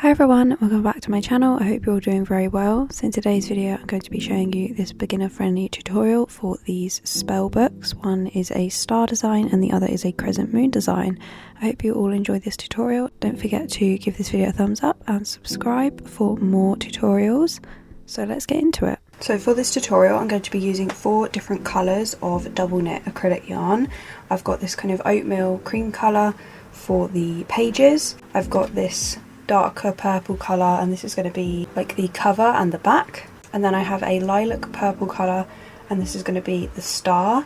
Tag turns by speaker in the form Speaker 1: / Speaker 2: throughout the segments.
Speaker 1: Hi everyone, welcome back to my channel. I hope you're all doing very well. So in today's video I'm going to be showing you this beginner friendly tutorial for these spell books. One is a star design and the other is a crescent moon design. I hope you all enjoy this tutorial. Don't forget to give this video a thumbs up and subscribe for more tutorials. So let's get into it. So for this tutorial I'm going to be using 4 different colours of double knit acrylic yarn. I've got this kind of oatmeal cream colour for the pages. I've got this darker purple colour, and this is going to be like the cover and the back, and then I have a lilac purple colour and this is going to be the star.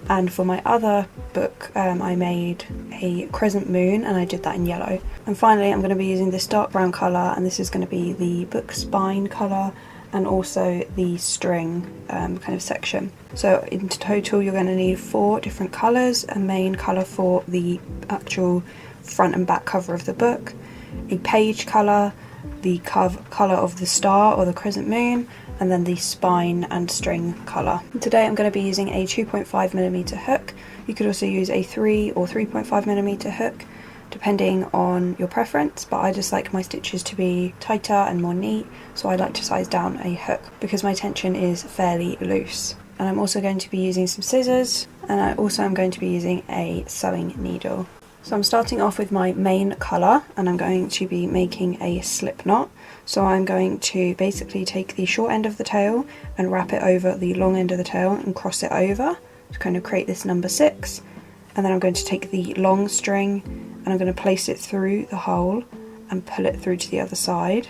Speaker 1: And for my other book I made a crescent moon and I did that in yellow. And finally I'm going to be using this dark brown colour, and this is going to be the book spine colour and also the string kind of section. So in total you're going to need 4 different colours: a main colour for the actual front and back cover of the book, a page colour, the colour of the star or the crescent moon, and then the spine and string colour. Today I'm going to be using a 2.5mm hook. You could also use a 3 or 3.5mm hook depending on your preference, but I just like my stitches to be tighter and more neat, so I like to size down a hook because my tension is fairly loose. And I'm also going to be using some scissors, and I also am going to be using a sewing needle. So I'm starting off with my main colour and I'm going to be making a slip knot. So I'm going to basically take the short end of the tail and wrap it over the long end of the tail and cross it over to kind of create this number 6. And then I'm going to take the long string and I'm going to place it through the hole and pull it through to the other side.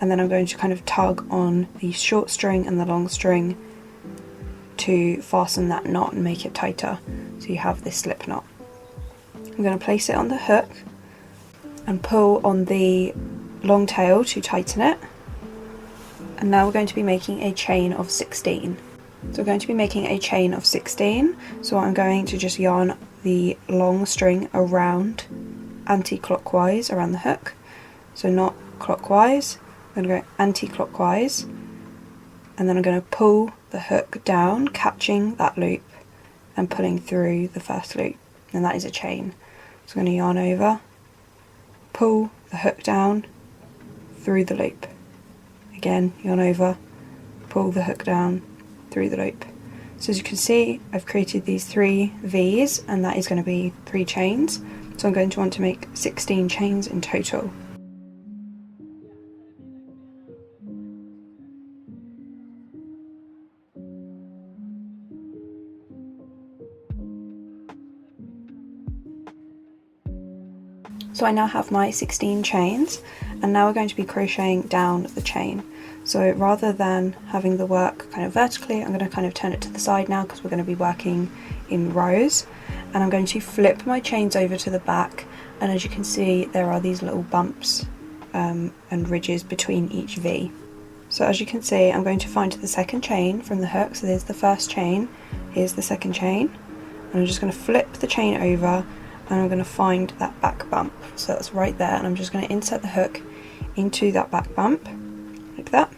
Speaker 1: And then I'm going to kind of tug on the short string and the long string to fasten that knot and make it tighter, so you have this slip knot. I'm going to place it on the hook and pull on the long tail to tighten it. And now we're going to be making a chain of 16. So we're going to be making a chain of 16. So I'm going to just yarn the long string around anti-clockwise around the hook. So not clockwise, I'm going to go anti-clockwise, and then I'm going to pull the hook down, catching that loop and pulling through the first loop, and that is a chain. So I'm going to yarn over, pull the hook down through the loop, again yarn over, pull the hook down through the loop. So as you can see I've created these 3 V's, and that is going to be 3 chains, so I'm going to want to make 16 chains in total. So I now have my 16 chains, and now we're going to be crocheting down the chain. So rather than having the work kind of vertically, I'm going to kind of turn it to the side now because we're going to be working in rows. And I'm going to flip my chains over to the back, and as you can see there are these little bumps and ridges between each V. So as you can see I'm going to find the second chain from the hook. So there's the first chain, here's the second chain, and I'm just going to flip the chain over and I'm going to find that back bump. So that's right there, and I'm just going to insert the hook into that back bump like that,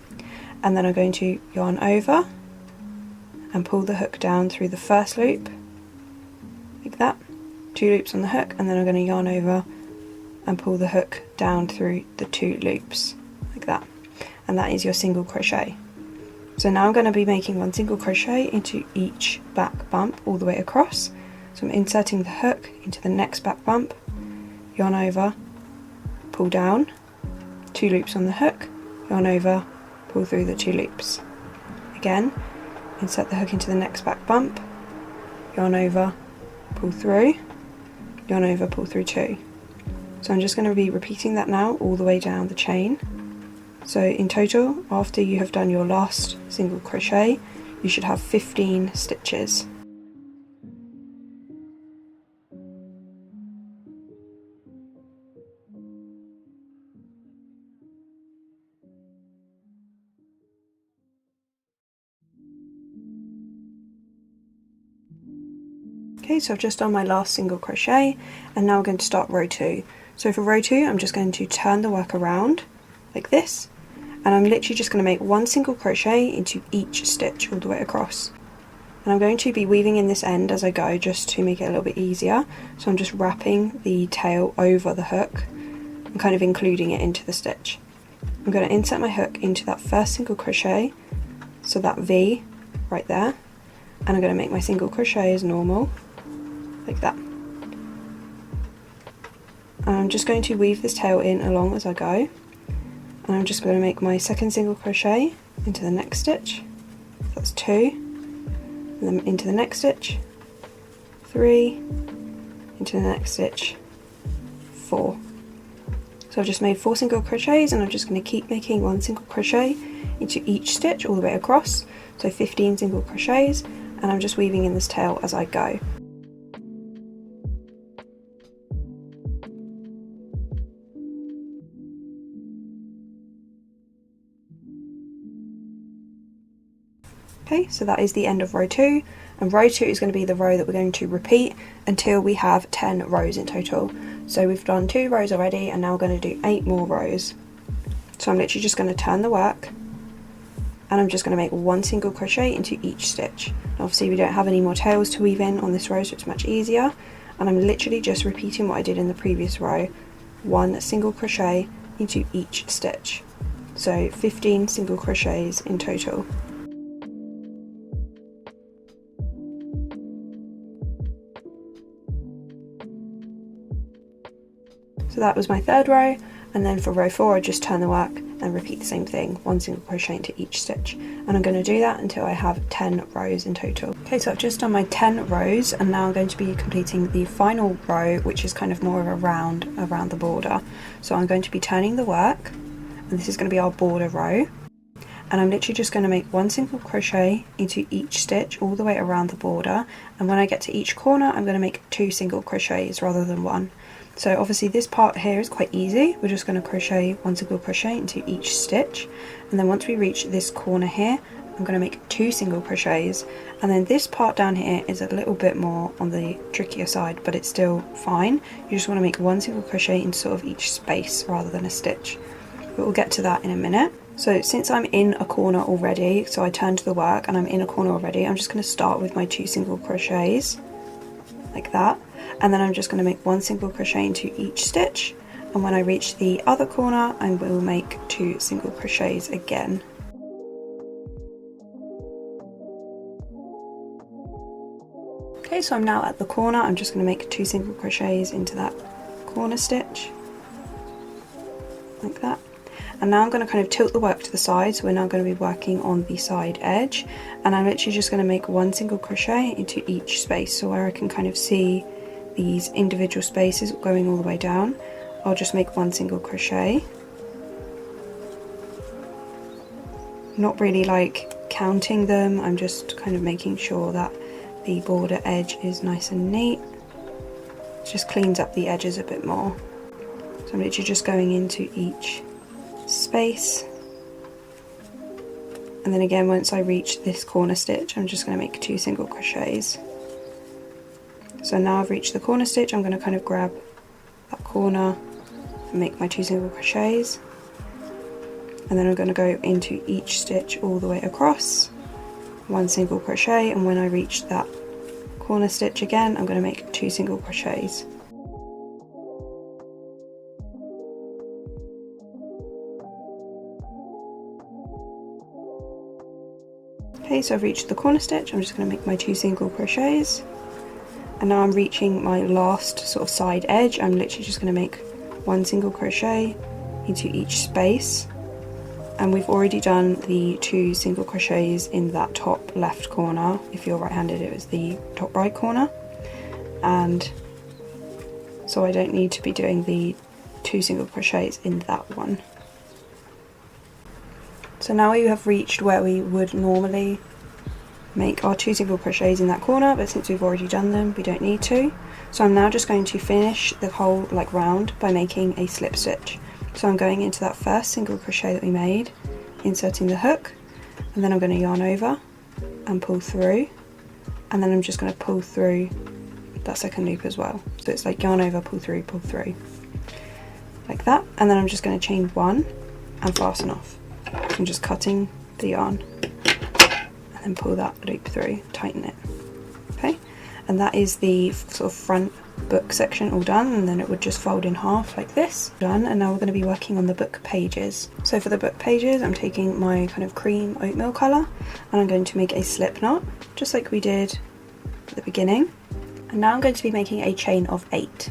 Speaker 1: and then I'm going to yarn over and pull the hook down through the first loop like that, 2 loops on the hook, and then I'm going to yarn over and pull the hook down through the 2 loops like that, and that is your single crochet. So now I'm going to be making 1 single crochet into each back bump all the way across. So I'm inserting the hook into the next back bump, yarn over, pull down, 2 loops on the hook, yarn over, pull through the 2 loops. Again, insert the hook into the next back bump, yarn over, pull through, yarn over, pull through 2. So I'm just going to be repeating that now all the way down the chain. So in total, after you have done your last single crochet, you should have 15 stitches. Okay, so I've just done my last single crochet, and now we're going to start row 2. So for row 2 I'm just going to turn the work around like this, and I'm literally just going to make 1 single crochet into each stitch all the way across. And I'm going to be weaving in this end as I go just to make it a little bit easier. So I'm just wrapping the tail over the hook I'm kind of including it into the stitch. I'm going to insert my hook into that first single crochet, so that V right there, and I'm going to make my single crochet as normal, like that. And I'm just going to weave this tail in along as I go, and I'm just going to make my second single crochet into the next stitch, that's 2, and then into the next stitch, 3, into the next stitch, 4. So I've just made 4 single crochets, and I'm just going to keep making 1 single crochet into each stitch all the way across, so 15 single crochets, and I'm just weaving in this tail as I go. Okay, so that is the end of row 2, and row 2 is going to be the row that we're going to repeat until we have 10 rows in total. So we've done 2 rows already, and now we're going to do 8 more rows. So I'm literally just going to turn the work, and I'm just going to make 1 single crochet into each stitch. Now obviously we don't have any more tails to weave in on this row, so it's much easier, and I'm literally just repeating what I did in the previous row, 1 single crochet into each stitch. So 15 single crochets in total. So that was my 3rd row, and then for row 4 I just turn the work and repeat the same thing, 1 single crochet into each stitch, and I'm going to do that until I have 10 rows in total. Okay, so I've just done my 10 rows, and now I'm going to be completing the final row, which is kind of more of a round around the border. So I'm going to be turning the work, and this is going to be our border row, and I'm literally just going to make 1 single crochet into each stitch all the way around the border, and when I get to each corner I'm going to make 2 single crochets rather than 1. So obviously this part here is quite easy, we're just going to crochet 1 single crochet into each stitch, and then once we reach this corner here I'm going to make 2 single crochets, and then this part down here is a little bit more on the trickier side, but it's still fine. You just want to make 1 single crochet in sort of each space rather than a stitch, but we'll get to that in a minute. So since I'm in a corner already, so I turned the work and I'm in a corner already, I'm just going to start with my 2 single crochets like that, and then I'm just going to make 1 single crochet into each stitch, and when I reach the other corner I will make 2 single crochets again. Okay, so I'm now at the corner, I'm just going to make 2 single crochets into that corner stitch like that, and now I'm going to kind of tilt the work to the side, so we're now going to be working on the side edge, and I'm literally just going to make 1 single crochet into each space, so where I can kind of see these individual spaces going all the way down, I'll just make 1 single crochet. Not really like counting them, I'm just kind of making sure that the border edge is nice and neat. It just cleans up the edges a bit more. So I'm literally just going into each space, and then again once I reach this corner stitch I'm just going to make 2 single crochets. So now I've reached the corner stitch, I'm going to kind of grab that corner and make my 2 single crochets, and then I'm going to go into each stitch all the way across, 1 single crochet, and when I reach that corner stitch again I'm going to make 2 single crochets. Okay, so I've reached the corner stitch, I'm just going to make my 2 single crochets, and now I'm reaching my last sort of side edge. I'm literally just going to make 1 single crochet into each space, and we've already done the 2 single crochets in that top left corner. If you're right-handed it was the top right corner, and so I don't need to be doing the 2 single crochets in that one. So now we have reached where we would normally make our 2 single crochets in that corner, but since we've already done them we don't need to. So I'm now just going to finish the whole like round by making a slip stitch. So I'm going into that first single crochet that we made, inserting the hook, and then I'm going to yarn over and pull through, and then I'm just going to pull through that second loop as well. So it's like yarn over, pull through, like that, and then I'm just going to chain 1 and fasten off. I'm just cutting the yarn and then pull that loop through, tighten it. Okay, and that is the sort of front book section all done, and then it would just fold in half like this. Done. And now we're going to be working on the book pages. So for the book pages, I'm taking my kind of cream oatmeal colour, and I'm going to make a slip knot, just like we did at the beginning. And now I'm going to be making a chain of 8.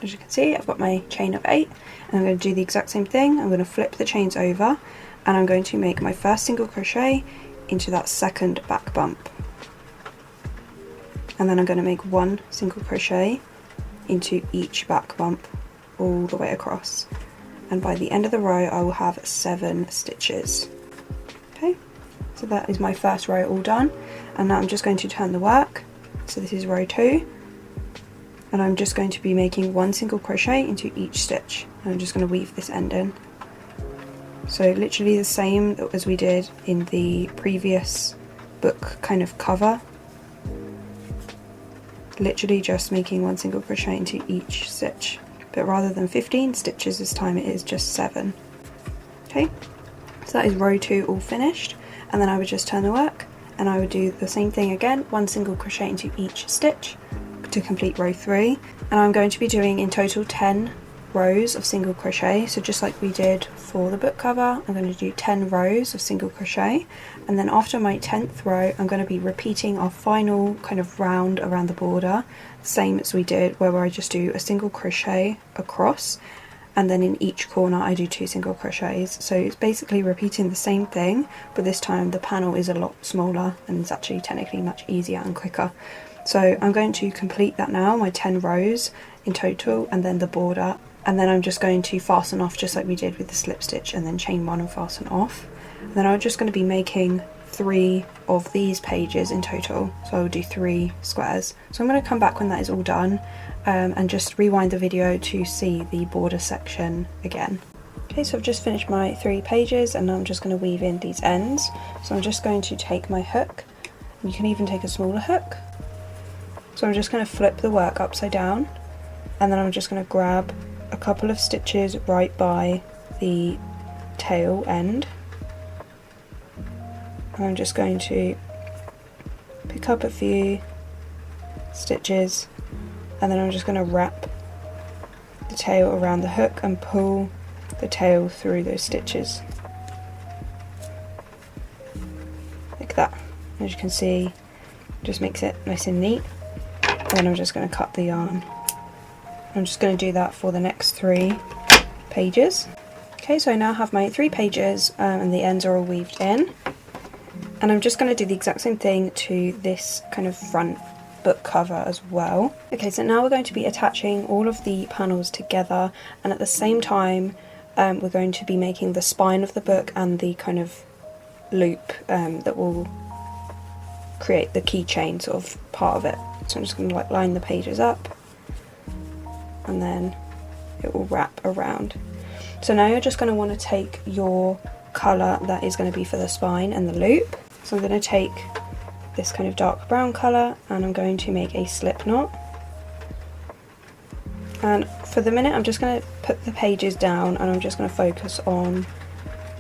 Speaker 1: As you can see, I've got my chain of 8, and I'm going to do the exact same thing. I'm going to flip the chains over, and I'm going to make my first single crochet into that second back bump, and then I'm going to make 1 single crochet into each back bump all the way across, and by the end of the row I will have 7 stitches. Okay, so that is my first row all done, and now I'm just going to turn the work. So this is row 2, and I'm just going to be making 1 single crochet into each stitch, and I'm just going to weave this end in. So literally the same as we did in the previous book kind of cover, literally just making 1 single crochet into each stitch, but rather than 15 stitches this time it is just 7. Okay, so that is row 2 all finished, and then I would just turn the work and I would do the same thing again, 1 single crochet into each stitch to complete row 3, and I'm going to be doing in total 10 rows of single crochet. So just like we did for the book cover, I'm going to do 10 rows of single crochet, and then after my 10th row I'm going to be repeating our final kind of round around the border, same as we did where I just do a single crochet across, and then in each corner I do 2 single crochets. So it's basically repeating the same thing, but this time the panel is a lot smaller and it's actually technically much easier and quicker. So I'm going to complete that now, my 10 rows in total, and then the border, and then I'm just going to fasten off just like we did with the slip stitch, and then chain 1 and fasten off. And then I'm just going to be making 3 of these pages in total, so I'll do 3 squares. So I'm going to come back when that is all done, and just rewind the video to see the border section again. Okay, so I've just finished my 3 pages, and now I'm just going to weave in these ends. So I'm just going to take my hook, you can even take a smaller hook. So I'm just going to flip the work upside down, and then I'm just going to grab a couple of stitches right by the tail end, and I'm just going to pick up a few stitches, and then I'm just going to wrap the tail around the hook and pull the tail through those stitches like that. As you can see, just makes it nice and neat. And then I'm just going to cut the yarn. I'm just going to do that for the next 3 pages. Okay, so I now have my 3 pages, and the ends are all weaved in, and I'm just going to do the exact same thing to this kind of front book cover as well. Okay, so now we're going to be attaching all of the panels together, and at the same time we're going to be making the spine of the book and the kind of loop that will create the keychain sort of part of it. So I'm just going to like line the pages up, and then it will wrap around. So now you're just going to want to take your colour that is going to be for the spine and the loop. So I'm going to take this kind of dark brown colour, and I'm going to make a slip knot. And for the minute I'm just going to put the pages down, and I'm just going to focus on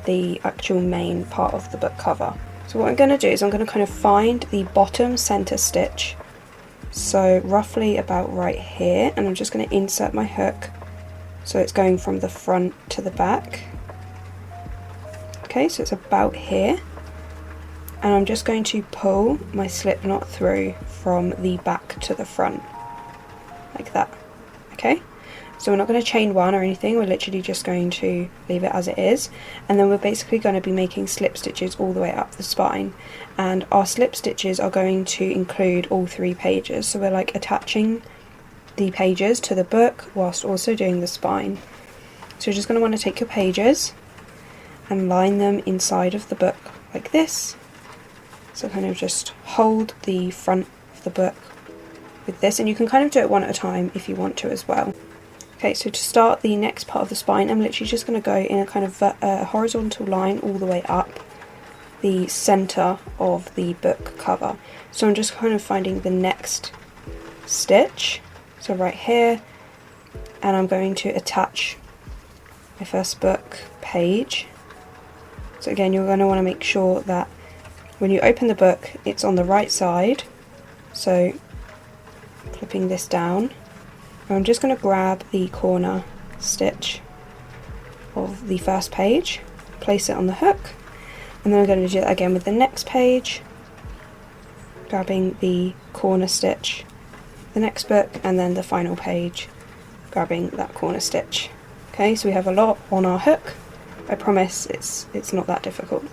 Speaker 1: the actual main part of the book cover. So what I'm going to do is I'm going to kind of find the bottom centre stitch, so roughly about right here, and I'm just going to insert my hook so it's going from the front to the back. Okay, so it's about here, and I'm just going to pull my slip knot through from the back to the front like that. Okay, so we're not going to chain 1 or anything, we're literally just going to leave it as it is, and then we're basically going to be making slip stitches all the way up the spine, and our slip stitches are going to include all 3 pages, so we're like attaching the pages to the book whilst also doing the spine. So you're just going to want to take your pages and line them inside of the book like this, so kind of just hold the front of the book with this, and you can kind of do it one at a time if you want to as well. Okay, so to start the next part of the spine, I'm literally just going to go in a kind of horizontal line all the way up the centre of the book cover. So I'm just kind of finding the next stitch, so right here, and I'm going to attach my first book page. So again, you're going to want to make sure that When you open the book, it's on the right side, so flipping this down, I'm just going to grab the corner stitch of the first page, place it on the hook, and then I'm going to do that again with the next page, grabbing the corner stitch, the next book, and then the final page, grabbing that corner stitch. Okay, so we have a lot on our hook. I promise it's not that difficult.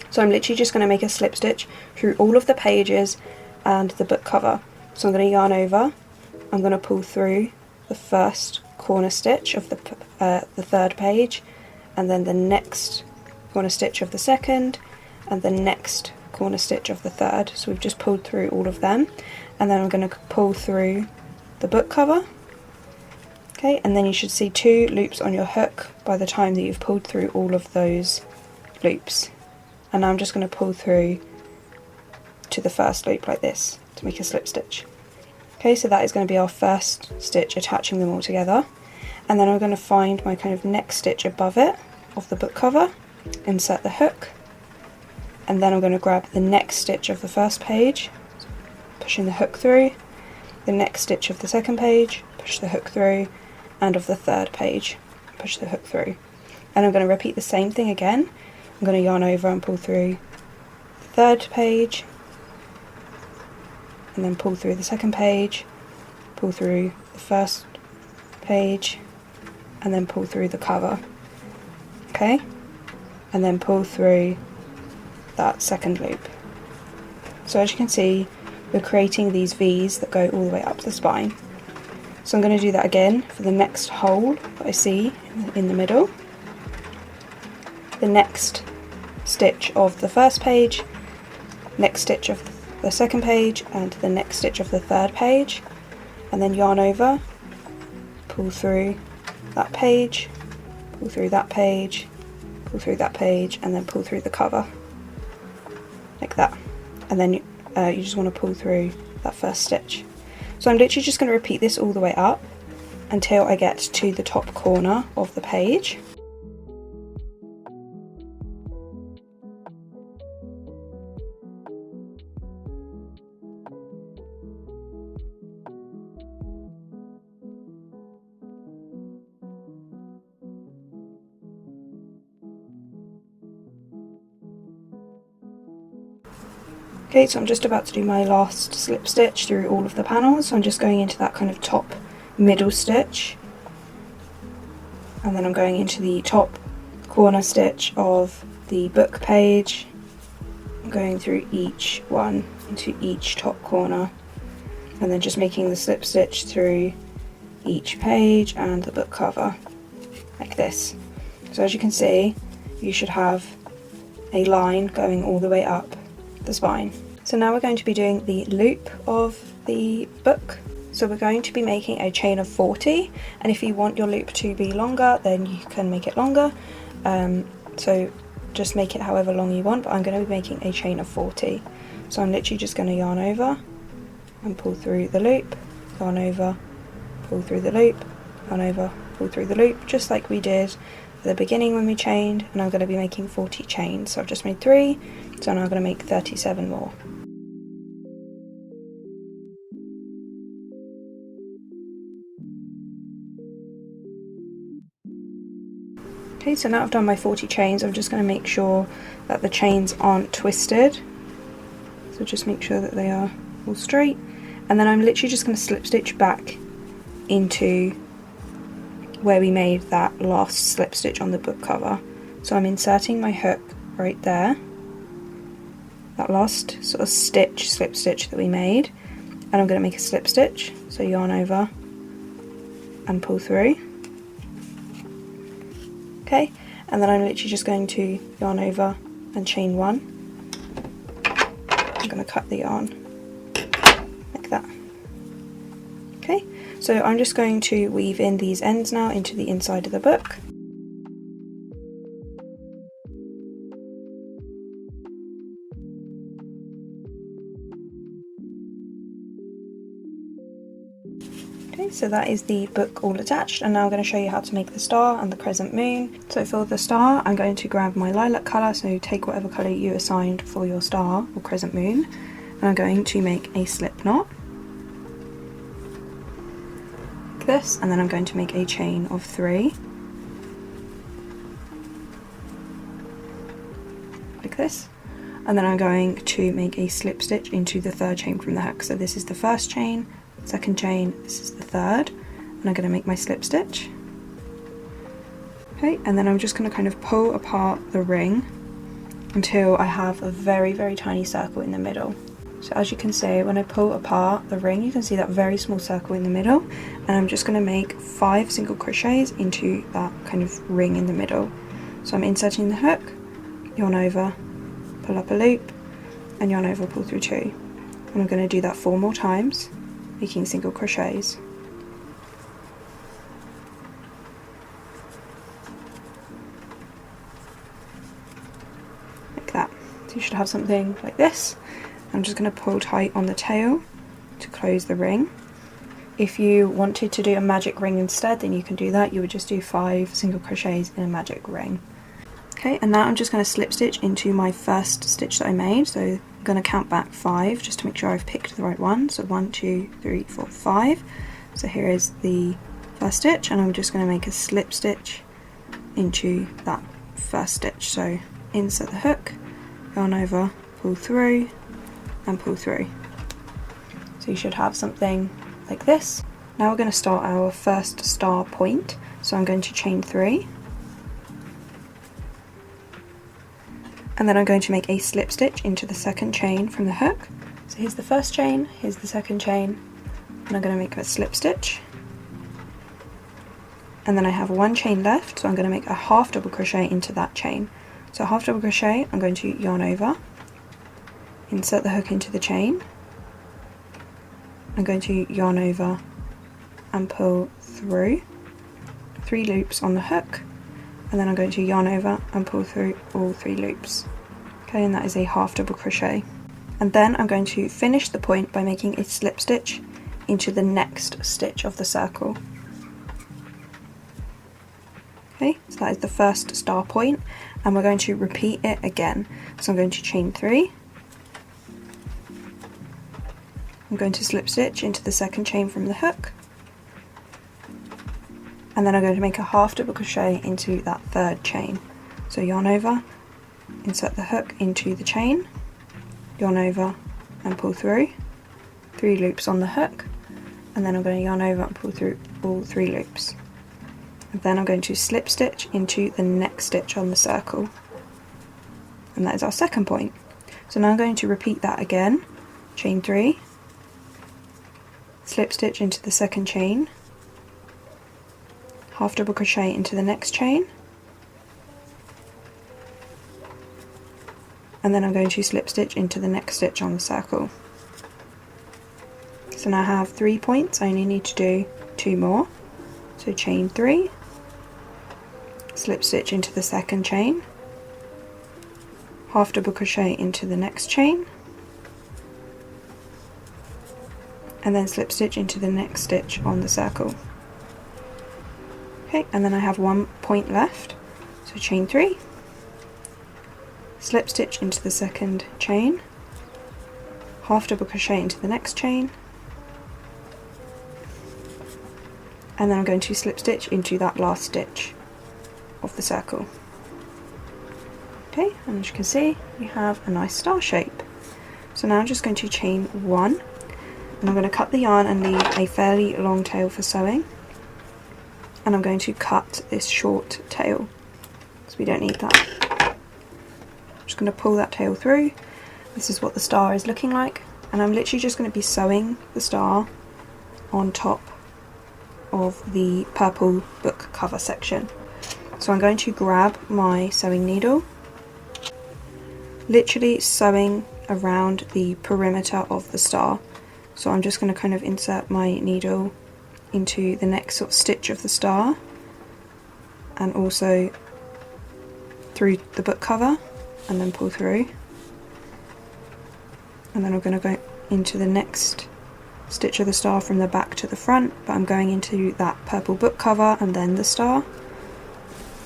Speaker 1: So I'm literally just going to make a slip stitch through all of the pages and the book cover. So I'm going to yarn over, I'm going to pull through the first corner stitch of the third page, and then the next corner stitch of the second, and the next corner stitch of the third. So we've just pulled through all of them, and then I'm going to pull through the book cover. Okay, and then you should see 2 loops on your hook by the time that you've pulled through all of those loops. And now I'm just going to pull through to the first loop like this to make a slip stitch. Okay, so that is going to be our first stitch, attaching them all together. And then I'm going to find my kind of next stitch above it of the book cover, insert the hook, and then I'm going to grab the next stitch of the first page, pushing the hook through, the next stitch of the second page, push the hook through, and of the third page, push the hook through. And I'm going to repeat the same thing again. I'm going to yarn over and pull through the third page, and then pull through the second page, pull through the first page, and then pull through the cover. Okay, and then pull through that second loop. So as you can see, we're creating these V's that go all the way up the spine. So I'm going to do that again for the next hole that I see in the middle, the next stitch of the first page, next stitch of the second page, and the next stitch of the third page, and then yarn over, pull through that page, pull through that page, pull through that page, and then pull through the cover, like that. And then you just want to pull through that first stitch. So I'm literally just going to repeat this all the way up until I get to the top corner of the page. Okay, so I'm just about to do my last slip stitch through all of the panels, so I'm just going into that kind of top middle stitch, and then I'm going into the top corner stitch of the book page. I'm going through each one into each top corner, and then just making the slip stitch through each page and the book cover, like this. So as you can see, you should have a line going all the way up the spine. So now we're going to be doing the loop of the book. So we're going to be making a chain of 40, and if you want your loop to be longer, then you can make it longer. So just make it however long you want, but I'm going to be making a chain of 40. So I'm literally just going to yarn over and pull through the loop, yarn over, pull through the loop, yarn over, pull through the loop, just like we did at the beginning when we chained. And I'm going to be making 40 chains. So I've just made 3, so now I'm going to make 37 more. Okay, so now I've done my 40 chains, I'm just going to make sure that the chains aren't twisted. So just make sure that they are all straight. And then I'm literally just going to slip stitch back into where we made that last slip stitch on the book cover. So I'm inserting my hook right there, that last sort of stitch, slip stitch that we made, and I'm going to make a slip stitch. So yarn over and pull through. Okay, and then I'm literally just going to yarn over and chain 1. I'm going to cut the yarn like that. Okay, so I'm just going to weave in these ends now into the inside of the book. Okay, so that is the book all attached, and now I'm going to show you how to make the star and the crescent moon. So for the star, I'm going to grab my lilac colour, so take whatever colour you assigned for your star or crescent moon, and I'm going to make a slip knot like this, and then I'm going to make a chain of 3 like this, and then I'm going to make a slip stitch into the 3rd chain from the hook. So this is the 1st chain, 2nd chain, this is the 3rd, and I'm going to make my slip stitch. Okay, and then I'm just going to kind of pull apart the ring until I have a very, very tiny circle in the middle. So as you can see, when I pull apart the ring, you can see that very small circle in the middle, and I'm just going to make 5 single crochets into that kind of ring in the middle. So I'm inserting the hook, yarn over, pull up a loop, and yarn over, pull through 2. And I'm going to do that 4 more times, making single crochets. Like that. So you should have something like this. I'm just going to pull tight on the tail to close the ring. If you wanted to do a magic ring instead, then you can do that. You would just do 5 single crochets in a magic ring. Okay, and now I'm just going to slip stitch into my first stitch that I made. So I'm going to count back 5 just to make sure I've picked the right one. So 1, 2, 3, 4, 5. So here is the first stitch, and I'm just going to make a slip stitch into that first stitch. So insert the hook, yarn over, pull through, and pull through. So you should have something like this. Now we're going to start our first star point. So I'm going to chain 3. And then I'm going to make a slip stitch into the 2nd chain from the hook. So here's the 1st chain, here's the 2nd chain, and I'm going to make a slip stitch. And then I have 1 chain left, so I'm going to make a half double crochet into that chain. So half double crochet, I'm going to yarn over, insert the hook into the chain. I'm going to yarn over and pull through 3 loops on the hook, and then I'm going to yarn over and pull through all 3 loops. Okay, and that is a half double crochet. And then I'm going to finish the point by making a slip stitch into the next stitch of the circle. Okay, so that is the first star point, and we're going to repeat it again. So I'm going to chain 3. I'm going to slip stitch into the 2nd chain from the hook, and then I'm going to make a half double crochet into that 3rd chain. So yarn over, insert the hook into the chain, yarn over and pull through 3 loops on the hook, and then I'm going to yarn over and pull through all 3 loops. And then I'm going to slip stitch into the next stitch on the circle, and that is our 2nd point. So now I'm going to repeat that again, chain 3, slip stitch into the 2nd chain, half double crochet into the next chain, and then I'm going to slip stitch into the next stitch on the circle. So now I have 3 points, I only need to do 2 more. So chain 3, slip stitch into the 2nd chain, half double crochet into the next chain, and then slip stitch into the next stitch on the circle. Okay, and then I have 1 point left, so chain 3, slip stitch into the 2nd chain, half double crochet into the next chain, and then I'm going to slip stitch into that last stitch of the circle. Okay, and as you can see, you have a nice star shape. So now I'm just going to chain 1, and I'm going to cut the yarn and leave a fairly long tail for sewing. And I'm going to cut this short tail, because we don't need that. I'm just going to pull that tail through. This is what the star is looking like, and I'm literally just going to be sewing the star on top of the purple book cover section. So I'm going to grab my sewing needle, literally sewing around the perimeter of the star. So I'm just going to kind of insert my needle into the next sort of stitch of the star, and also through the book cover, and then pull through, and then I'm going to go into the next stitch of the star from the back to the front, but I'm going into that purple book cover and then the star,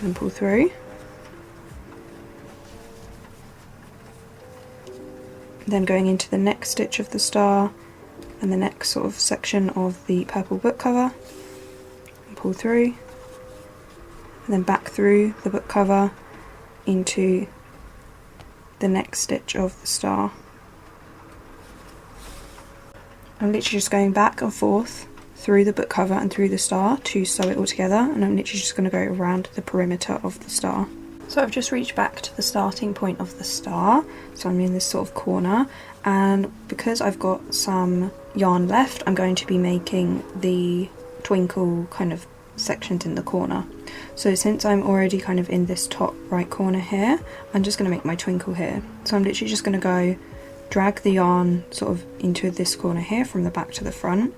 Speaker 1: and pull through. Then going into the next stitch of the star and the next sort of section of the purple book cover, and pull through, and then back through the book cover into the next stitch of the star. I'm literally just going back and forth through the book cover and through the star to sew it all together, and I'm literally just going to go around the perimeter of the star. So I've just reached back to the starting point of the star, so I'm in this sort of corner, and because I've got some yarn left, I'm going to be making the twinkle kind of sections in the corner. So since I'm already kind of in this top right corner here, I'm just going to make my twinkle here. So I'm literally just going to go drag the yarn sort of into this corner here from the back to the front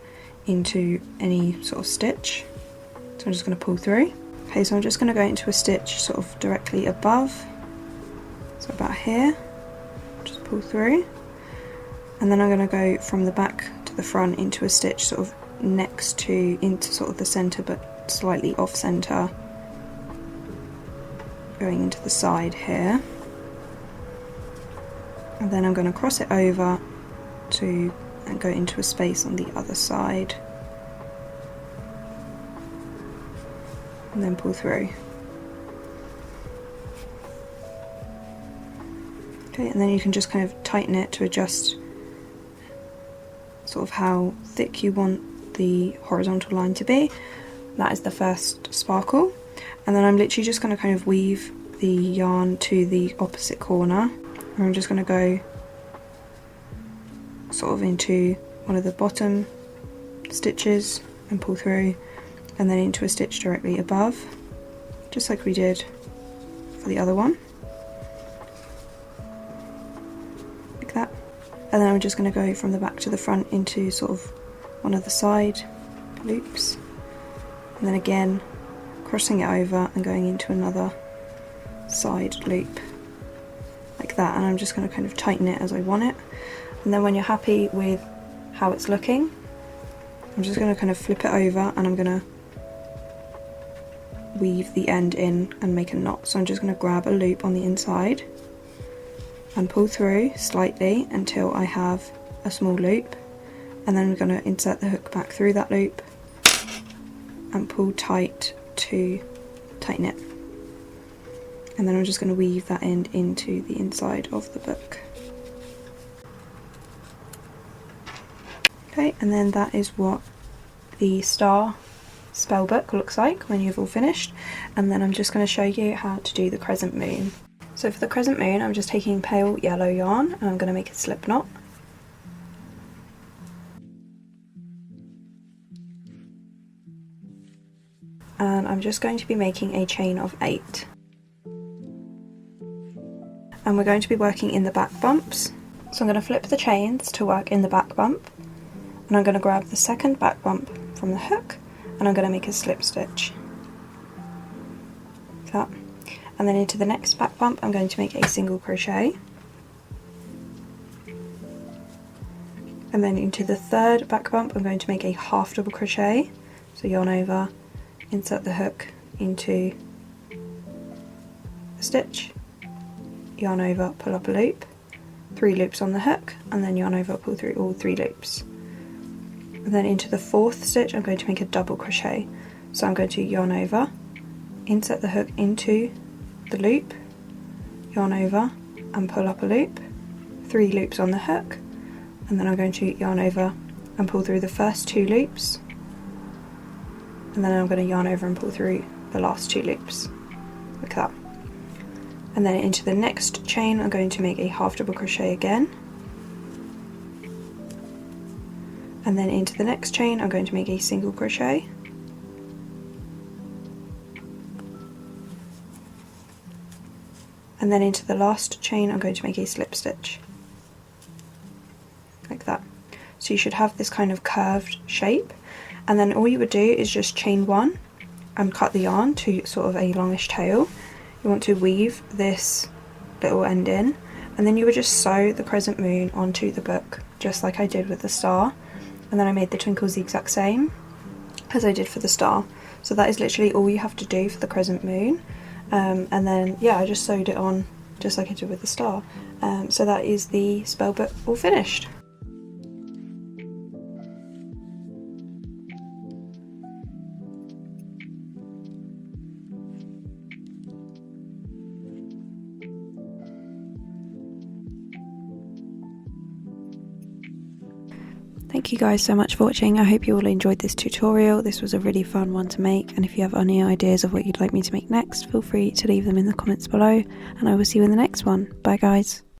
Speaker 1: into any sort of stitch. So I'm just going to pull through. Okay, so I'm just going to go into a stitch sort of directly above, so about here, just pull through, and then I'm going to go from the back to the front into a stitch sort of next to, into sort of the centre but slightly off centre, going into the side here. And then I'm going to cross it over to and go into a space on the other side, and then pull through. Okay, and then you can just kind of tighten it to adjust sort of how thick you want the horizontal line to be. That is the first sparkle, and then I'm literally just going to kind of weave the yarn to the opposite corner. I'm just going to go sort of into one of the bottom stitches and pull through, and then into a stitch directly above, just like we did for the other one, like that. And then I'm just going to go from the back to the front into sort of one of the side loops, and then again crossing it over and going into another side loop, like that. And I'm just going to kind of tighten it as I want it, and then when you're happy with how it's looking, I'm just going to kind of flip it over and I'm going to weave the end in and make a knot. So I'm just going to grab a loop on the inside and pull through slightly until I have a small loop, and then I'm going to insert the hook back through that loop and pull tight to tighten it, and then I'm just going to weave that end into the inside of the book. Okay, and then that is what the star spell book looks like when you've all finished, and then I'm just going to show you how to do the crescent moon. So for the crescent moon, I'm just taking pale yellow yarn and I'm going to make a slip knot. And I'm just going to be making a chain of 8. And we're going to be working in the back bumps. So I'm going to flip the chains to work in the back bump, and I'm going to grab the second back bump from the hook and I'm going to make a slip stitch, like that. And then into the next back bump I'm going to make a single crochet, and then into the third back bump I'm going to make a half double crochet, so yarn over, insert the hook into the stitch, yarn over, pull up a loop, 3 loops on the hook, and then yarn over, pull through all 3 loops. And then into the fourth stitch I'm going to make a double crochet, so I'm going to yarn over, insert the hook into the loop, yarn over and pull up a loop, 3 loops on the hook, and then I'm going to yarn over and pull through the first 2 loops, and then I'm going to yarn over and pull through the last 2 loops, like that. And then into the next chain I'm going to make a half double crochet again, and then into the next chain I'm going to make a single crochet, and then into the last chain I'm going to make a slip stitch, like that. So you should have this kind of curved shape, and then all you would do is just chain 1 and cut the yarn to sort of a longish tail. You want to weave this little end in, and then you would just sew the crescent moon onto the book just like I did with the star, and then I made the twinkles the exact same as I did for the star. So that is literally all you have to do for the crescent moon. And then yeah, I just sewed it on just like I did with the star. So that is the spell book all finished. Thank you guys so much for watching. I hope you all enjoyed this tutorial. This was a really fun one to make, and if you have any ideas of what you'd like me to make next, feel free to leave them in the comments below, and I will see you in the next one. Bye guys.